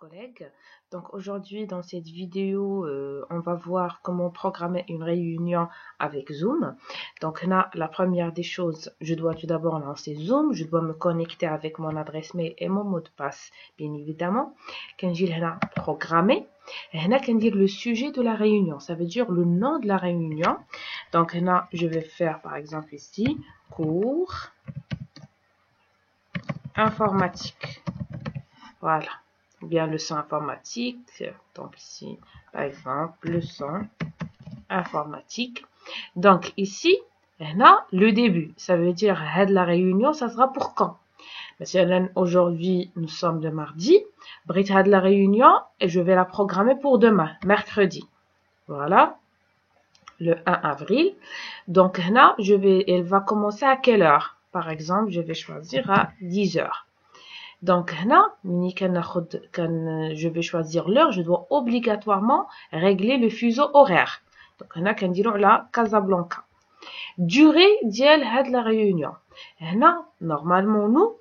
collègues. Donc aujourd'hui dans cette vidéo, on va voir comment programmer une réunion avec Zoom. Donc là, la première des choses, je dois tout d'abord lancer Zoom, je dois me connecter avec mon adresse mail et mon mot de passe, bien évidemment. Quand je vais programmer, هنا كندير le sujet de la réunion, ça veut dire le nom de la réunion. Donc là, je vais faire par exemple ici cours informatique. Voilà, ou bien leçon informatique. Donc ici, par exemple, leçon informatique. Donc ici, le début, ça veut dire la réunion, ça sera pour quand? Aujourd'hui, nous sommes le mardi. Brita de la réunion et je vais la programmer pour demain, mercredi. Voilà, le 1 avril. Donc là, elle va commencer à quelle heure? Par exemple, je vais choisir à 10 heures. Donc là, je vais choisir l'heure, je dois obligatoirement régler le fuseau horaire. Donc là, كنديرو على Casablanca. Durée de la réunion. Là, normalement, nous,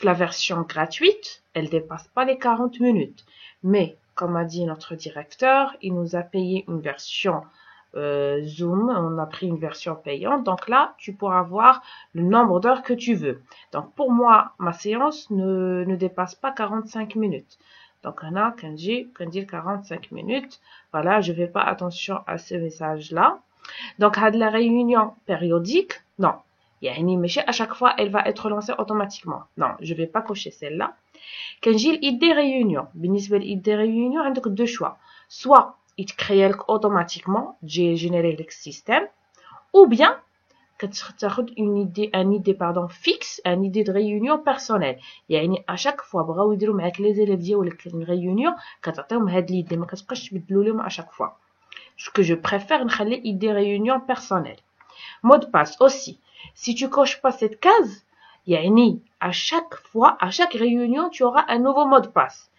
la version gratuite, elle dépasse pas les 40 minutes. Mais, comme a dit notre directeur, il nous a payé une version Zoom, on a pris une version payante. Donc là, tu pourras voir le nombre d'heures que tu veux. Donc pour moi, ma séance ne dépasse pas 45 minutes. Donc on a quand dit 45 minutes. Voilà, je vais pas attention à ce message-là. Donc à de la réunion périodique, non. Mais à chaque fois, elle va être lancée automatiquement. Non, je vais pas cocher celle-là. Quand j'ai l'idée réunion, l'idée réunion, on a deux choix. Soit il crée automatiquement, j'ai généré le système, ou bien que tu as une idée fixe, une idée de réunion personnelle. À chaque fois, بغاو يديروا معاك les élèves ديالك une réunion, كتعطيهم هاد l'idée, ما كتبقاش تبدلوا لهم à chaque fois. Ce que je préfère, نخلي idée réunion personnelle. Mot de passe aussi. Si tu coches pas cette case, à chaque fois, à chaque réunion, tu auras un nouveau mot de passe.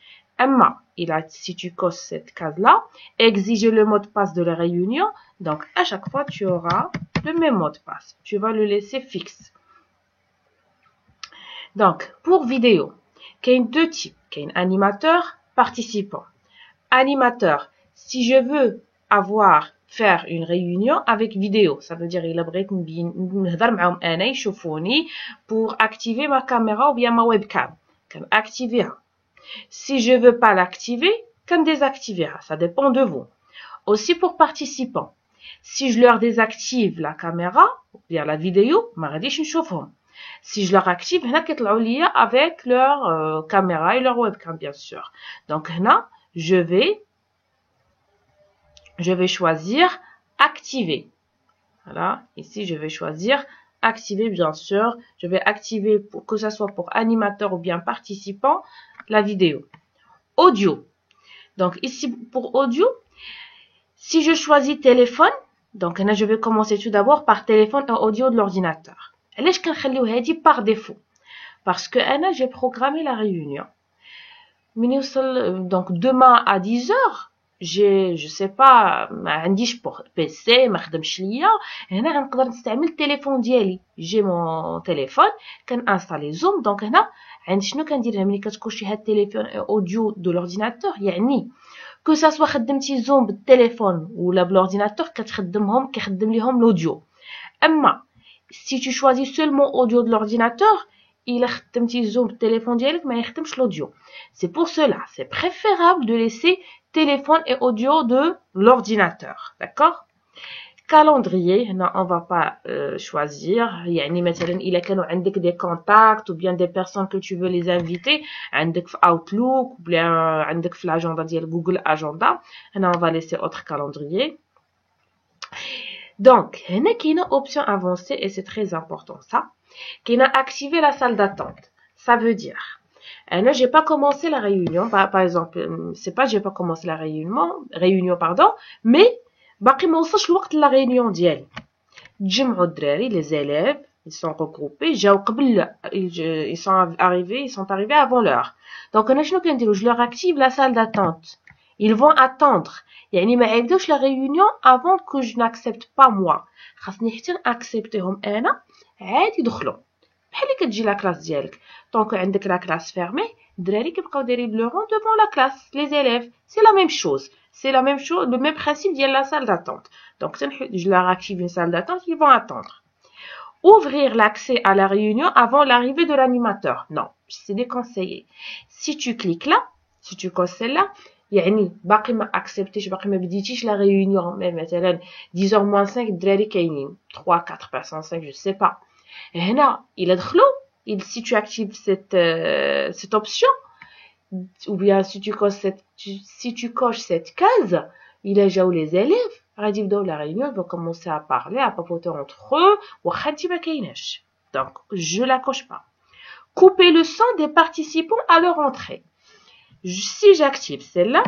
Si tu coches cette case-là, exige le mot de passe de la réunion. Donc, à chaque fois, tu auras le même mot de passe. Tu vas le laisser fixe. Donc, pour vidéo, il y a deux types. Il y a un animateur, participant. Animateur, si je veux faire une réunion avec vidéo, ça veut dire pour activer ma caméra ou bien ma webcam. Activer. Si je veux pas l'activer, comme désactiver, ça dépend de vous. Aussi pour participants, si je leur désactive la caméra ou bien la vidéo, si je leur active, avec leur caméra et leur webcam bien sûr. Donc là, je vais choisir activer. Voilà, ici je vais choisir activer bien sûr. Je vais activer pour que ça soit pour animateur ou bien participant la vidéo. Audio. Donc ici pour audio, si je choisis téléphone, donc là je vais commencer tout d'abord par téléphone et audio de l'ordinateur. علاش كنخليو هادي par défaut? Parce que j'ai programmé la réunion. Donc demain à 10 heures, je sais pas, ما عنديش PC ما خدمش ليا، هنا غنقدر نستعمل التليفون ديالي. جي مون تليفون كنانستالي زوم. دونك هنا عندي شنو كندير ملي كتكوشي هاد التليفون اوديو دو لورديناتور، كو سا سوا خدمتي زوم بالتليفون ولا بالورديناتور كيخدم ليهم الاوديو. اما si tu choisis seulement audio de l'ordinateur, il خدمتي زوم بالتليفون ديالك ما يخدمش l'audιο. C'est pour cela, c'est préférable de laisser téléphone et audio de l'ordinateur. D'accord? Calendrier, non, on va pas choisir. مثلا إلا كانوا عندك des contacts ou bien des personnes que tu veux les inviter, عندك في Outlook ou bien عندك في l'agenda ديال Google Agenda, on va laisser autre calendrier. Donc, il y a une option avancée et c'est très important ça, qui a activé la salle d'attente. Ça veut dire, j'ai pas commencé la réunion, par exemple, c'est pas j'ai pas commencé la réunion pardon, mais باقي ما وصلش الوقت la réunion ديالي. تجمعوا الدراري les élèves, ils sont regroupés, جاو قبل ils sont arrivés avant l'heure. Donc انا شنو كنديروا؟ je leur active la salle d'attente. Ils vont attendre. ما يبداوش la réunion avant que je n'accepte pas moi. خاصني حتى نacceptهم انا عاد يدخلوا. بحال اللي كتجي لا كلاس ديالك. طونك عندك لا كلاس فيرمي، الدراري كيبقاو دايرين le rang devant la classe, les élèves. C'est la même chose. C'est la même chose, le même principe ديال la salle d'attente. Donc, je leur active une salle d'attente, ils vont attendre. Ouvrir l'accès à la réunion avant l'arrivée de l'animateur. Non, c'est déconseillé. Si tu cliques là, si tu causes celle-là, يعني باقي ما acceptéش باقي ما بديتيش la réunion, mais مثلا 10h moins 5 الدراري كاينين 3 4 personnes 5 je sais pas. هنا إلا دخلوا, si tu actives cette option, ou bien si tu coches cette case, il a جاو les élèves, غادي يبداو la réunion, ils vont commencer à parler, à papoter entre eux, واخا انتي ما كايناش. Donc, je la coche pas. Couper le son des participants à leur entrée. Si j'active celle-là,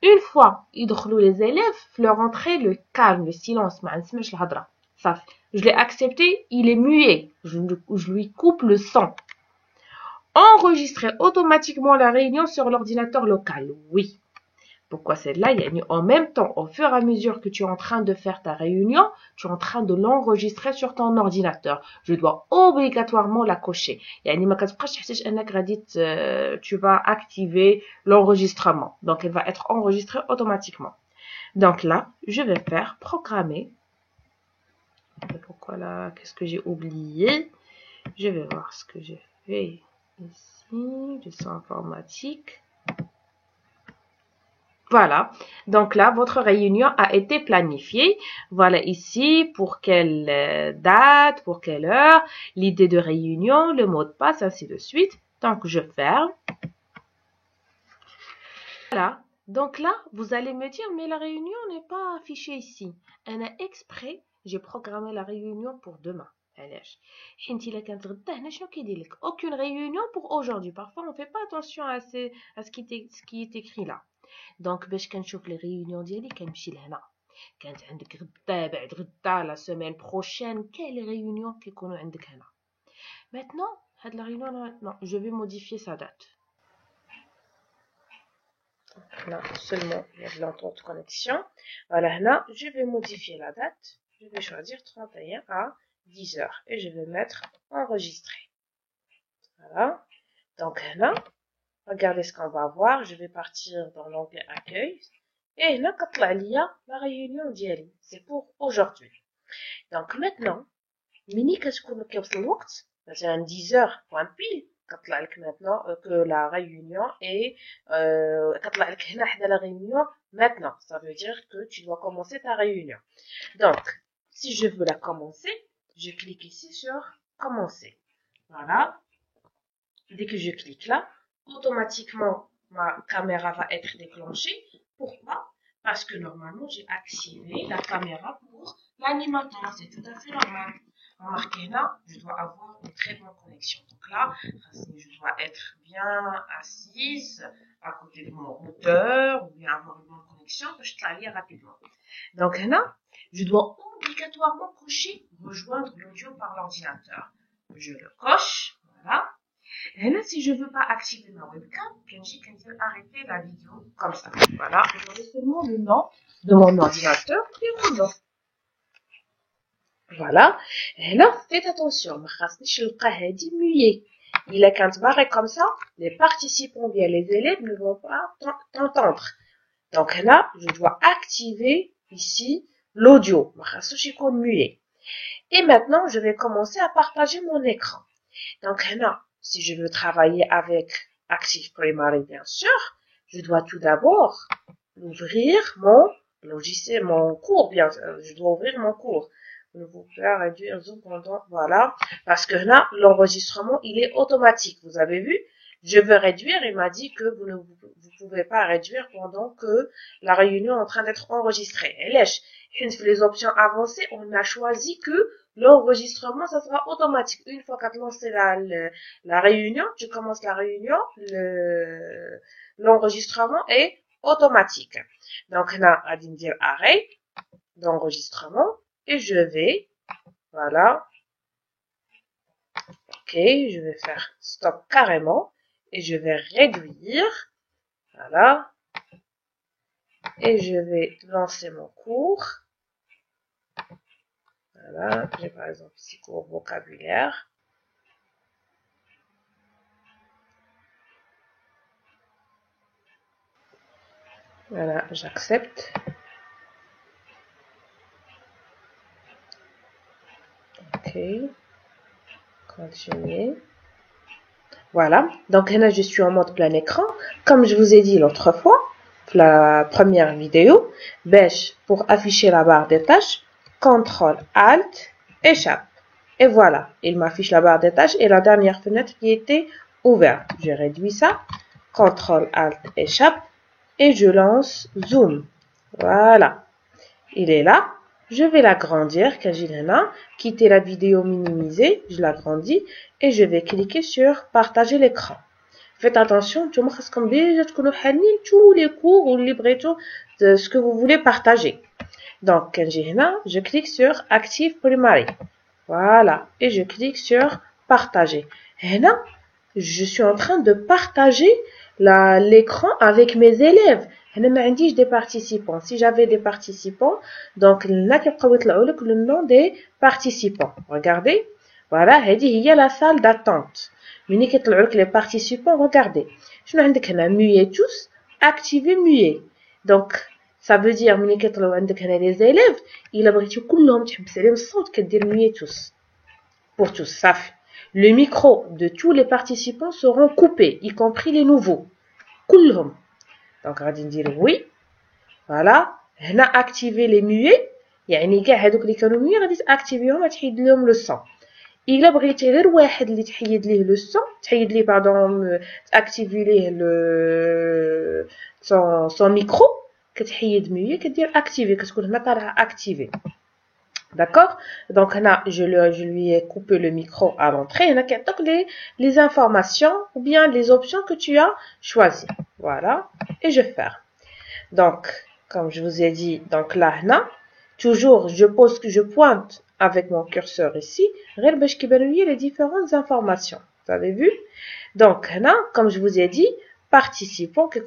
une fois يدخلوا les élèves, leur entrée, le calme, le silence, ما نسمعش الهضره. صافي. Je l'ai accepté, il est muet. Je lui coupe le son. Enregistrer automatiquement la réunion sur l'ordinateur local. Oui. Pourquoi celle-là? En même temps, au fur et à mesure que tu es en train de faire ta réunion, tu es en train de l'enregistrer sur ton ordinateur. Je dois obligatoirement la cocher. Tu vas activer l'enregistrement. Donc, elle va être enregistrée automatiquement. Donc là, je vais faire programmer. Pourquoi là? Qu'est-ce que j'ai oublié? Je vais voir ce que j'ai fait ici. Du son informatique. Voilà, donc là, votre réunion a été planifiée. Voilà ici, pour quelle date, pour quelle heure, l'idée de réunion, le mot de passe, ainsi de suite. Donc, je ferme. Voilà, donc là, vous allez me dire, mais la réunion n'est pas affichée ici. Elle a exprès, j'ai programmé la réunion pour demain. Aucune réunion pour aujourd'hui. Parfois, on ne fait pas attention à ce qui est écrit là. Donc, باش كنشوف les réunions ديالي كنمشي لهنا. كانت عندك غدا بعد غدا la semaine prochaine, quelle réunion كيكونوا عندك هنا. Maintenant, هاد la réunion, non, je vais modifier sa date. Là, seulement, il y a de l'entente de connexion. Voilà, là, je vais modifier la date. Je vais choisir 31 à 10h et je vais mettre enregistrer. Voilà. Donc là, regardez ce qu'on va voir. Je vais partir dans l'onglet accueil. Et là, la réunion d'hier, c'est pour aujourd'hui. Donc maintenant, mini qu'est-ce qu'on a c'est un 10h point pile. Maintenant que la réunion est la réunion maintenant, ça veut dire que tu dois commencer ta réunion. Donc, si je veux la commencer, je clique ici sur commencer. Voilà. Dès que je clique là, automatiquement ma caméra va être déclenchée. Pourquoi? Parce que normalement j'ai activé la caméra pour l'animateur. C'est tout à fait normal. Remarquez là, je dois avoir une très bonne connexion. Donc là, je dois être bien assise à côté de mon routeur ou bien avoir une bonne connexion que je te la lis rapidement. Donc là, je dois obligatoirement cocher rejoindre l'audio par l'ordinateur. Je le coche, voilà. Et là, si je veux pas activer ma webcam, je vais arrêter la vidéo comme ça. Voilà, j'aurai seulement le nom de mon ordinateur et mon nom. Voilà. Et là, faites attention, ma khasnish l'qaha di muet. Il est quand barré comme ça, les participants bien les élèves ne vont pas t'entendre. Donc là, je dois activer ici l'audio. Ma khasnish ykoun muet. Et maintenant, je vais commencer à partager mon écran. Donc là, si je veux travailler avec Active Primary, bien sûr, je dois tout d'abord ouvrir mon logiciel, mon cours, bien, je dois ouvrir mon cours. Vous pouvez réduire zoom pendant, voilà, parce que là, l'enregistrement, il est automatique. Vous avez vu, je veux réduire, il m'a dit que vous pouvez pas réduire pendant que la réunion est en train d'être enregistrée. Et les options avancées, on a choisi que l'enregistrement, ça sera automatique. Une fois qu'à lancer la réunion, tu commences la réunion, l'enregistrement est automatique. Donc là, on va dire arrêt d'enregistrement et je vais, voilà, ok, je vais faire stop carrément et je vais réduire, voilà, et je vais lancer mon cours. Voilà, j'ai par exemple ici cours vocabulaire. Voilà, j'accepte. Ok, continuer. Voilà, donc là je suis en mode plein écran. Comme je vous ai dit l'autre fois, la première vidéo, pour afficher la barre des tâches, CTRL ALT, échappe. Et voilà, il m'affiche la barre des tâches et la dernière fenêtre qui était ouverte. Je réduis ça, CTRL ALT, échappe, et je lance Zoom. Voilà, il est là. Je vais l'agrandir, quitter la vidéo minimisée, je l'agrandis et je vais cliquer sur partager l'écran. Faites attention, tous les cours ou les brétos de ce que vous voulez partager. Donc, je clique sur Active Primary. Voilà, et je clique sur partager. Et là, je suis en train de partager l'écran avec mes élèves. Je n'ai des participants. Si j'avais des participants, donc là, le nom des participants. Regardez. Voilà, il y a la salle d'attente. Mais les participants, regardez. Je n'ai muet tous, activer muet. Donc, ça veut dire que les élèves, ils abritent كلهم تحبس عليهم الصوت كدير muet tous. Pour tous, ça fait. Le micro de tous les participants seront coupés, y compris les nouveaux. كلهم. Donc, غادي ندير oui. Voilà. هنا activer les muets. يعني كاع هذوك اللي كانوا muets غادي تاكتيفيهم تحيد لهم لو son. إلا بغيتي غير واحد اللي تحيد ليه لو son, تحيد ليه تاكتيفي ليه son micro, كتحيد muet كدير activer, كتكون هنا طالعه activer. D'accord? Donc là, je lui ai coupé le micro à l'entrée. Donc, les informations ou bien les options que tu as choisies. Voilà. Et je ferme. Donc, comme je vous ai dit, donc là, toujours, je pointe avec mon curseur ici, les différentes informations. Vous avez vu? Donc, là, comme je vous ai dit, participants, que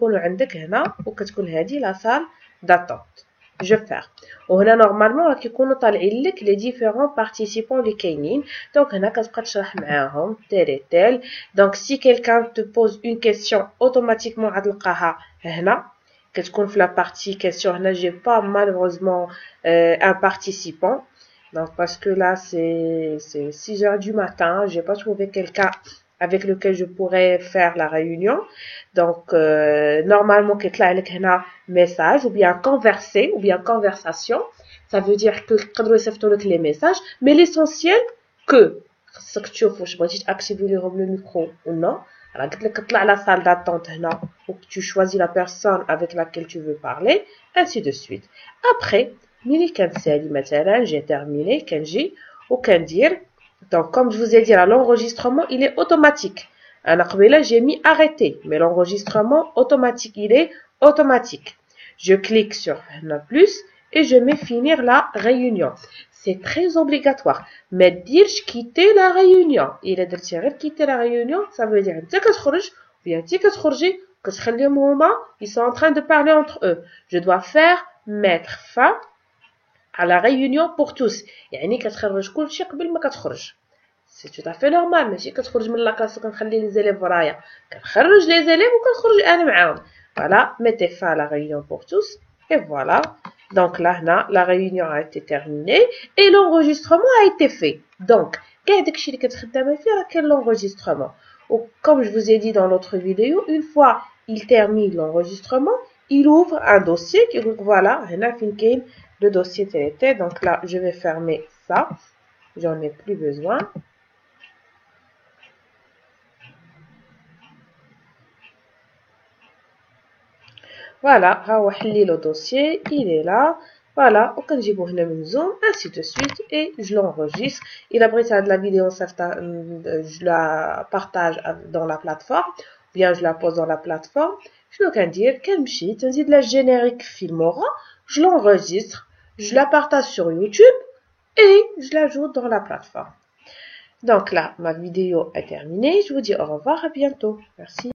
la salle d'attente. Je ferme. وهنا normalement راك يكونوا طالعين لك les différents participants اللي كاينين. Donc هنا كتبقى تشرح معاهم tel et tel. Donc si quelqu'un te pose une question automatiquement غتلقاها هنا كتكون في la partie question. هنا j'ai pas malheureusement un participant. Donc parce que là c'est 6h du matin, j'ai pas trouvé quelqu'un avec lequel je pourrais faire la réunion. Donc, normalement, un message, ou bien converser, ou bien conversation. Ça veut dire que les messages, mais l'essentiel que, ce que tu fais, je vais activer le micro ou non. Alors, la salle d'attente, ou que tu choisis la personne avec laquelle tu veux parler, ainsi de suite. Après, j'ai terminé, ou dire. Donc, comme je vous ai dit, l'enregistrement, il est automatique. Là, j'ai mis arrêter, mais l'enregistrement automatique, il est automatique. Je clique sur plus et je mets finir la réunion. C'est très obligatoire. Mais dire quitter la réunion. Il est de quitter la réunion, ça veut dire ils sont en train de parler entre eux. Je dois faire mettre fin à la réunion pour tous. يعني كتخرج كلشي قبل ما كتخرج. C'est tout à fait normal. ماشي كتخرج من لاكلاس وكنخلي لي زيليف ورايا. كنخرج لي زيليف وكنخرج انا معاهم. Voilà, mettez fin à la réunion pour tous. Et voilà. Donc là, la réunion a été terminée et l'enregistrement a été fait. Donc, كاع داكشي اللي كتخدمي فيه راه كاين l'enregistrement. Ou comme je vous ai dit dans l'autre vidéo, une fois il termine l'enregistrement, il ouvre un dossier qui donc voilà, هنا فين كاين le dossier tel était. Donc là, je vais fermer ça. J'en ai plus besoin. Voilà, le dossier, il est là. Voilà, aucun jibo hna min Zoom, ainsi de suite, et je l'enregistre. Et après ça de la vidéo, je la partage dans la plateforme, bien je la pose dans la plateforme. Je n'ai qu'à dire, Kemshi, de la générique Filmora, je l'enregistre, je la partage sur YouTube et je l'ajoute dans la plateforme. Donc là, ma vidéo est terminée. Je vous dis au revoir, à bientôt. Merci.